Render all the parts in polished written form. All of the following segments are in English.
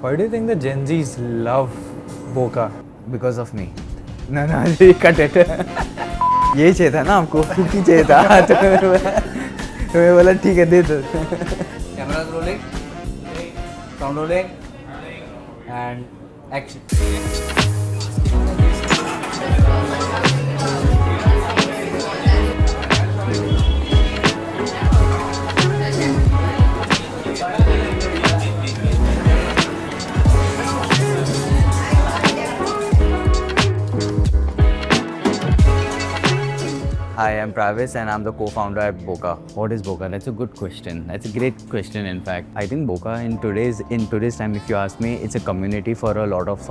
Why do you think the Gen Zs love Boca? Because of me. No, cut it. यही चाहिए था ना आपको, कुकी चाहिए था तो मैं बोला ठीक है दे दो. Cameras rolling, sound rolling, and action. Hi, I'm Travis and I'm the co-founder at Boca. What is Boca? That's a good question. That's a great question, in fact. I think Boca in today's time, if you ask me, it's a community for a lot of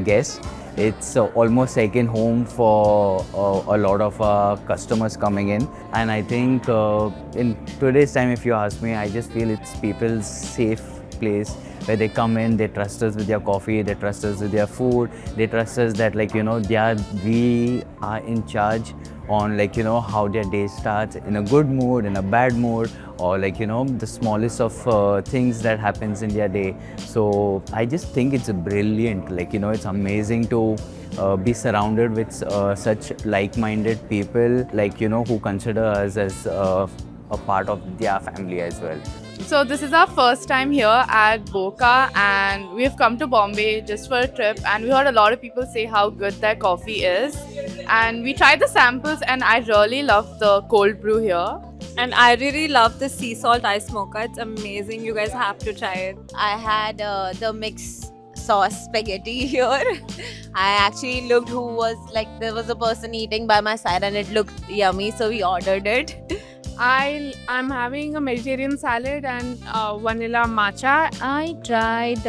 guests. It's almost second home for a lot of customers coming in. And I think in today's time, if you ask me, I just feel it's people's safe place where they come in, they trust us with their coffee, they trust us with their food, they trust us that we are in charge on how their day starts, in a good mood, in a bad mood, or the smallest of things that happens in their day. So I just think it's brilliant, it's amazing to be surrounded with such like-minded people, who consider us as a part of their family as well. So this is our first time here at Boca, and we've come to Bombay just for a trip, and we heard a lot of people say how good their coffee is, and we tried the samples and I really love the cold brew here. And I really love the sea salt ice mocha. It's amazing. You guys have to try it. I had the mixed sauce spaghetti here. I actually looked there was a person eating by my side and it looked yummy, so we ordered it. I'm having a Mediterranean salad and vanilla matcha. I tried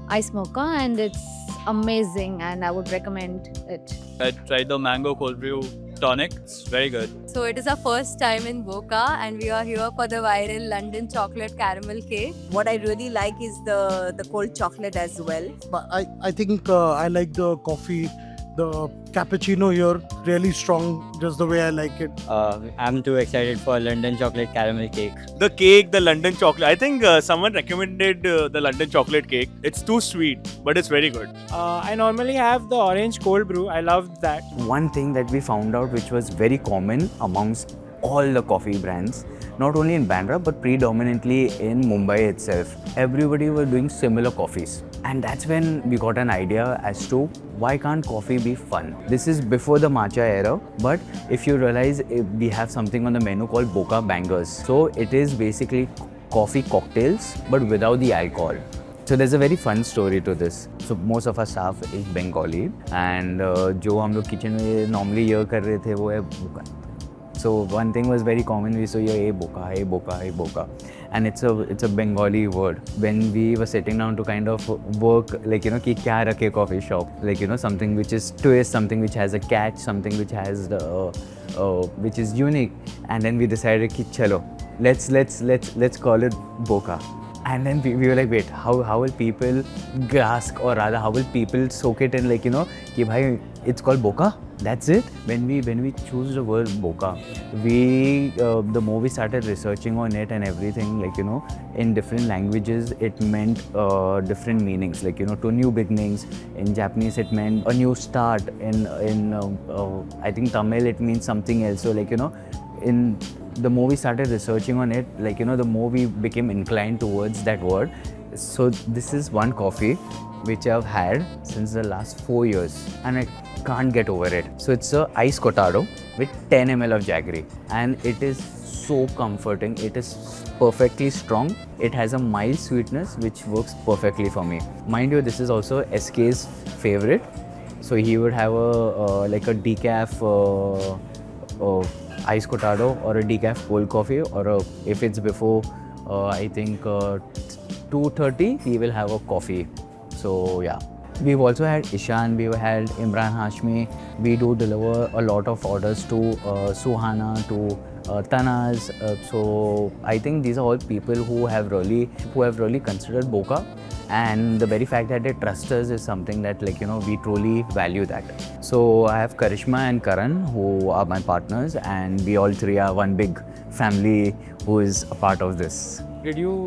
ice mocha and it's amazing and I would recommend it. I tried the mango cold brew tonic. It's very good. So it is our first time in Boca and we are here for the viral London chocolate caramel cake. What I really like is the cold chocolate as well. But I think I like the coffee. The cappuccino here, really strong, just the way I like it. I'm too excited for London chocolate caramel cake. The cake, the London chocolate. I think someone recommended the London chocolate cake. It's too sweet, but it's very good. I normally have the orange cold brew. I love that. One thing that we found out which was very common amongst all the coffee brands, not only in Bandra but predominantly in Mumbai itself, everybody were doing similar coffees. And that's when we got an idea as to why can't coffee be fun? This is before the matcha era, but if you realize, we have something on the menu called Boca Bangers. So it is basically coffee cocktails but without the alcohol. So there's a very fun story to this. So most of our staff is Bengali and जो हम लोग kitchen में normally ये कर रहे थे वो है Boca. So one thing was very common, we saw hey Boca, hey Boca, hey Boca. And it's a Bengali word. When we were sitting down to kind of work, कि क्या रखे coffee shop, something which is twist, something which has a catch, something which has which is unique. And then we decided कि चलो, let's call it Boca. And then we were like, wait, how will people grasp, or rather how will people soak it in, कि भाई it's called Boca? That's it. When we choose the word Boca, the more we started researching on it and everything, in different languages it meant different meanings, to new beginnings. In Japanese it meant a new start. In I think Tamil it means something else. So in the more we started researching on it, the more we became inclined towards that word. So this is one coffee which I've had since the last 4 years and I can't get over it. So it's a ice cortado with 10 ml of jaggery and it is so comforting. It is perfectly strong. It has a mild sweetness which works perfectly for me. Mind you, this is also SK's favorite. So he would have a decaf ice cortado or a decaf cold coffee, or if it's before I think 2:30 he will have a coffee. So yeah, we've also had Ishan, we've had Imran Hashmi. We do deliver a lot of orders to Suhana, to Tanaz. So I think these are all people who have really considered Boca, and the very fact that they trust us is something that we truly value that. So I have Karishma and Karan who are my partners, and we all three are one big family who is a part of this. Did you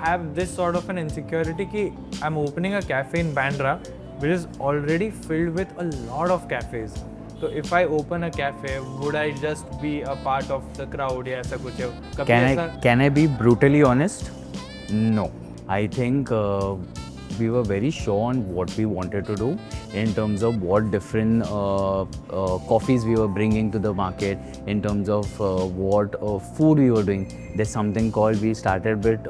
have this sort of an insecurity कि I'm opening a cafe in Bandra, which is already filled with a lot of cafes. So if I open a cafe, would I just be a part of the crowd या ऐसा कुछ है? कभी Can I be brutally honest? No. I think we were very sure on what we wanted to do in terms of what different coffees we were bringing to the market, in terms of what food we were doing. There's something called, we started with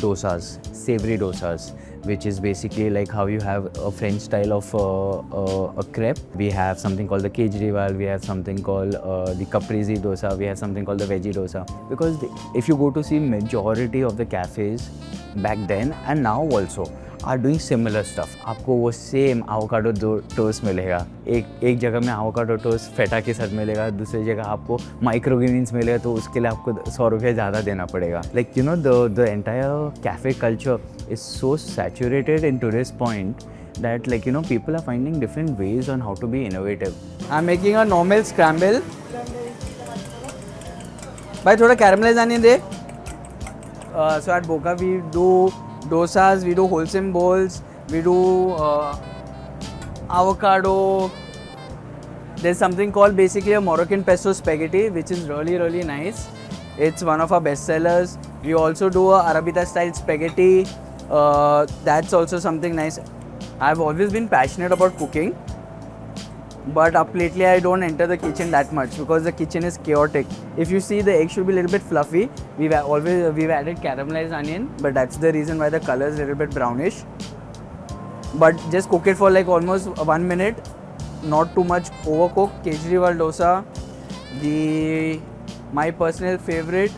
dosas, savory dosas, which is basically like how you have a French style of a crepe. We have something called the Kejriwal, we have something called the Caprese dosa, we have something called the veggie dosa. Because if you go to see majority of the cafes back then and now also are doing similar stuff. आपको वो same avocado toast मिलेगा, एक जगह में avocado toast फेटा के साथ मिलेगा, दूसरी जगह आपको microgreens मिलेगा, तो उसके लिए आपको 100 रुपये ज़्यादा देना पड़ेगा. Like you know, the entire cafe culture is so saturated in today's point that, like you know, people are finding different ways on how to be innovative. I'm making a normal scramble. भाई थोड़ा caramelize आने दे. So at Boca we do dosas, we do wholesome bowls, we do avocado. There's something called basically a Moroccan pesto spaghetti, which is really nice. It's one of our best sellers. We also do a Arabita style spaghetti. That's also something nice. I've always been passionate about cooking, but up lately I don't enter the kitchen that much because the kitchen is chaotic. If you see, the egg should be a little bit fluffy. We've added caramelized onion, but that's the reason why the color is a little bit brownish. But just cook it for like almost 1 minute, not too much overcooked. Kejriwal dosa. My personal favorite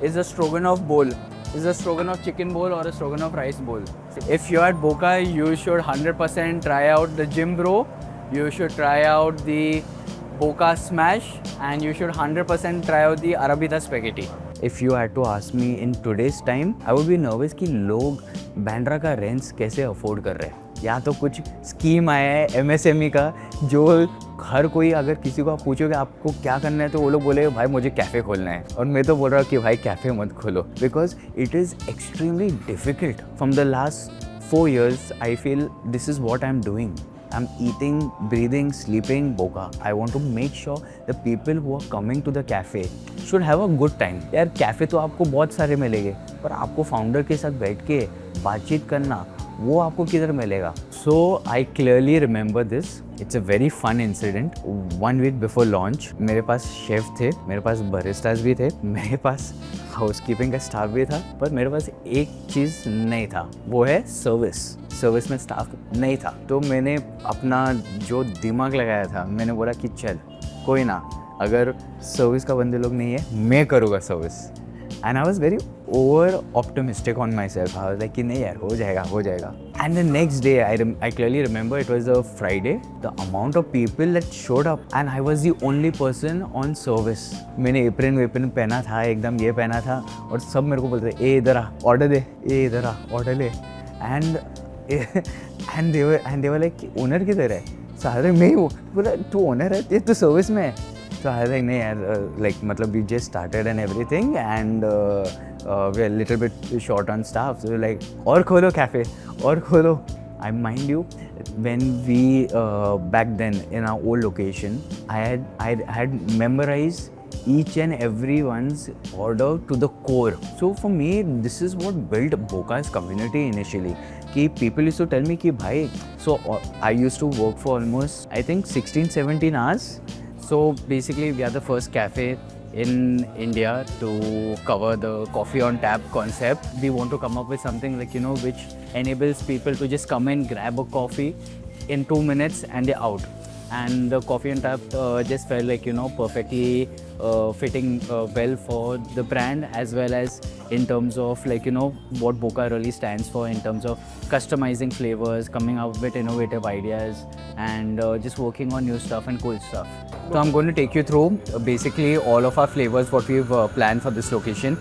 is a stroganoff bowl. Is a stroganoff chicken bowl or a stroganoff rice bowl. If you're at Boca, you should 100% try out the Jim Bro. You should try out the Boca Smash, and you should 100% try out the Arabita Spaghetti. If you had to ask me in today's time, I would be nervous कि लोग बैंड्रा का rents कैसे afford कर रहे हैं. या तो कुछ स्कीम आया है MSME का, जो हर कोई अगर किसी को आप पूछोगे आपको क्या करना है, तो वो लोग बोलेंगे भाई मुझे कैफ़े खोलना है. और मैं तो बोल रहा हूँ कि भाई कैफ़े मत खोलो, because it is extremely difficult. From the last 4 years, I feel this is what I'm doing. I'm eating, breathing, sleeping Boca. I want to make sure the people who are coming to the cafe should have a good time. यार cafe तो आपको बहुत सारे मिलेंगे, पर आपको founder के साथ बैठ के बातचीत करना, वो आपको किधर मिलेगा. So I clearly remember this. It's a very fun incident. 1 week before launch, मेरे पास शेफ थे, मेरे पास baristas भी थे, मेरे पास हाउसकीपिंग का स्टाफ भी था, पर मेरे पास एक चीज़ नहीं था, वो है सर्विस में स्टाफ नहीं था. तो मैंने अपना जो दिमाग लगाया था, मैंने बोला कि चल कोई ना, अगर सर्विस का बंदे लोग नहीं है, मैं करूँगा service. And I was very over optimistic on myself. I was like कि नहीं यार हो जाएगा. And the next day, I clearly remember it was a Friday. The amount of people that showed up, and I was the only person on service. मैंने apron पहना था, एकदम ये पहना था, और सब मेरे को बोलते थे ए इधर आ ऑर्डर दे, ए इधर आ ऑर्डर ले. And they were like owner किधर है. So I was like मैं ही हूँ. बोला तू ओनर है, ये तो सर्विस में है. So I was like नहीं यार, like मतलब we just started and everything, and we're a little bit short on staff. So we're like और खोलो कैफ़े और खोलो. I mind you, when we back then in our old location, I had memorized each and everyone's order to the core. So for me, this is what built Boca's community initially. कि people used to tell me कि भाई, so I used to work for almost I think 16-17 hours. So basically we are the first cafe in India to cover the coffee on tap concept. We want to come up with something like, you know, which enables people to just come and grab a coffee in 2 minutes and they're out. And the coffee on tap just felt like, you know, perfectly fitting well for the brand, as well as in terms of like, you know, what Boca really stands for in terms of customizing flavors, coming up with innovative ideas, and just working on new stuff and cool stuff. So I'm going to take you through basically all of our flavors, what we've planned for this location.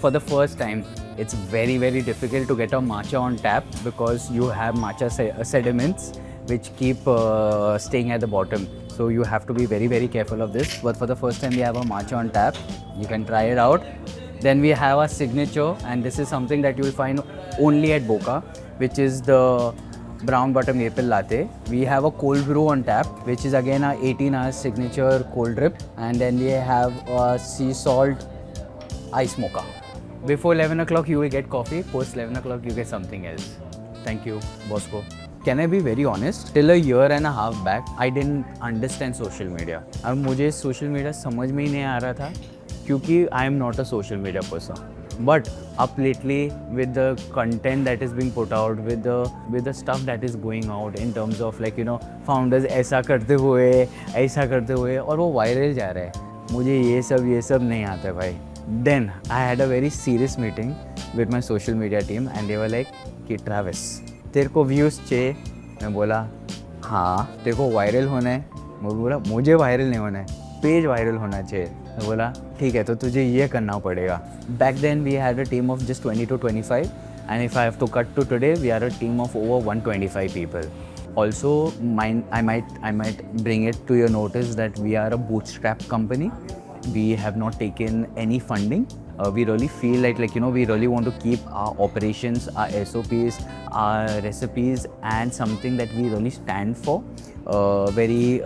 For the first time, it's very difficult to get a matcha on tap because you have matcha sediments which keep staying at the bottom. So you have to be very careful of this. But for the first time, we have a matcha on tap. You can try it out. Then we have our signature, and this is something that you will find only at Boca, which is the brown butter maple latte. We have a cold brew on tap, which is again our 18-hour signature cold drip, and then we have a sea salt ice mocha. Before 11 o'clock you will get coffee, post 11 o'clock you get something else. Thank you, Bosco. Can I be very honest? Till a year and a half back, I didn't understand social media. अब मुझे social media समझ में ही नहीं आ रहा था क्योंकि I am not a social media person. But up lately, with the content that is being put out, with the stuff that is going out in terms of like founders ऐसा करते हुए और वो viral जा रहा है. मुझे ये सब नहीं आता भाई. Then I had a very serious meeting with my social media team and they were like कि Travis तेरे को views चाहिए. मैं बोला हाँ तेरे को वायरल होना है. मैं बोला मुझे वायरल नहीं होना है, पेज वायरल होना चाहिए. मैं बोला ठीक है तो तुझे ये करना पड़ेगा. Back then we had a team of just 20 to 25 and if I have to cut to today we are a team of over 125 people. Also I might bring it to your notice that we are a bootstrap company. We have not taken any funding. We really feel like we really want to keep our operations, our SOPs, our recipes and something that we really stand for very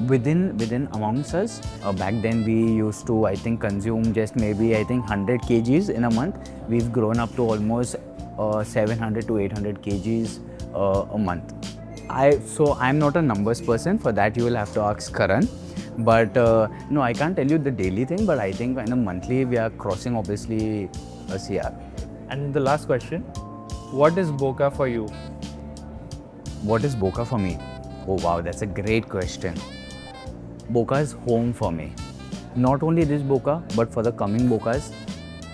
within amongst us. Back then we used to I think consume just maybe 100 kgs in a month. We've grown up to almost 700 to 800 kgs a month. So I'm not a numbers person. For that you will have to ask Karan. But no, I can't tell you the daily thing, but I think in a monthly we are crossing obviously a CR. And the last question, what is Boca for you? What is Boca for me? Oh wow, that's a great question. Boca is home for me. Not only this Boca, but for the coming Bocas,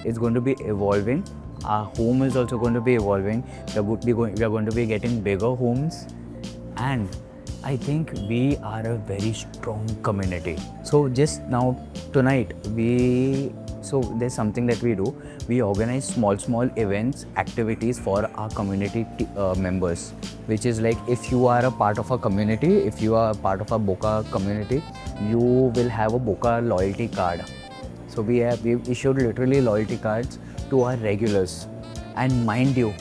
it's going to be evolving. Our home is also going to be evolving. We are going to be getting bigger homes, and I think we are a very strong community. So just now tonight there's something that we do. We organize small events, activities for our community members, which is like if you are a part of a community, if you are a part of a Boca community, you will have a Boca loyalty card. So we've issued literally loyalty cards to our regulars. And mind you,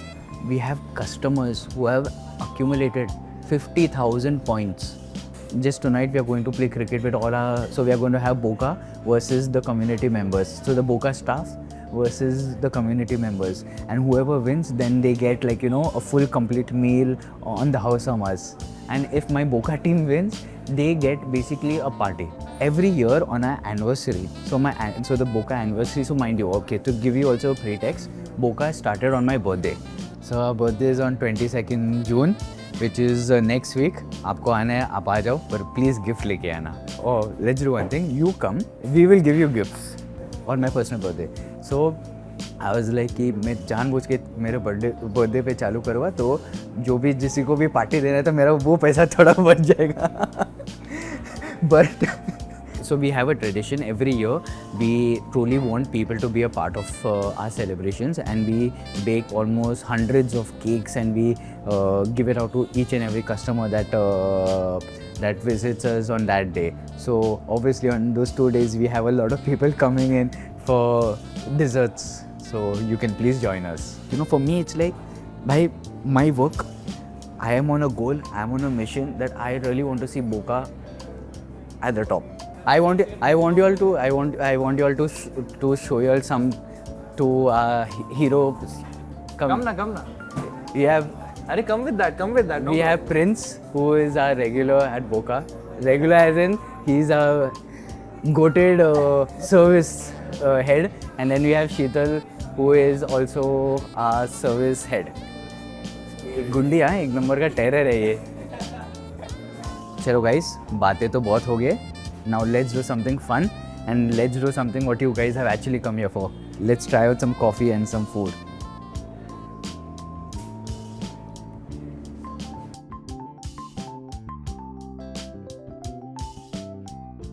we have customers who have accumulated 50,000 points. Just tonight we are going to play cricket with all our... So we are going to have Boca versus the community members. So the Boca staff versus the community members. And whoever wins, then they get a full complete meal on the house of us. And if my Boca team wins, they get basically a party. Every year on our anniversary. So the Boca anniversary, so mind you, okay, to give you also a pretext, Boca started on my birthday. So our birthday is on 22nd June. Which is next week. आपको आना है, आप आ जाओ, पर please gift लेके आना. Oh, let's do one thing. You come, we will give you gifts on my personal birthday. So I was like कि मैं जानबूझ के मेरे बर्थडे पे चालू करूँगा तो जो भी जिसी को भी पार्टी देना है तो मेरा वो पैसा थोड़ा बच जाएगा. But so we have a tradition every year. We truly want people to be a part of our celebrations, and we bake almost hundreds of cakes and we give it out to each and every customer that visits us on that day. So obviously on those 2 days we have a lot of people coming in for desserts. So you can please join us. For me it's like by my work, I am on a goal, I am on a mission that I really want to see Boca at the top. I want you all to show you all some to hero. Come na. We have. Come with that. We have Prince, who is our regular at Boca. Regular as in he's a goated service head, and then we have Sheetal, who is also our service head. गुंडी एक number का terror है ये. चलो guys, बातें तो बहुत हो गए. Now let's do something fun and let's do something what you guys have actually come here for. Let's try out some coffee and some food.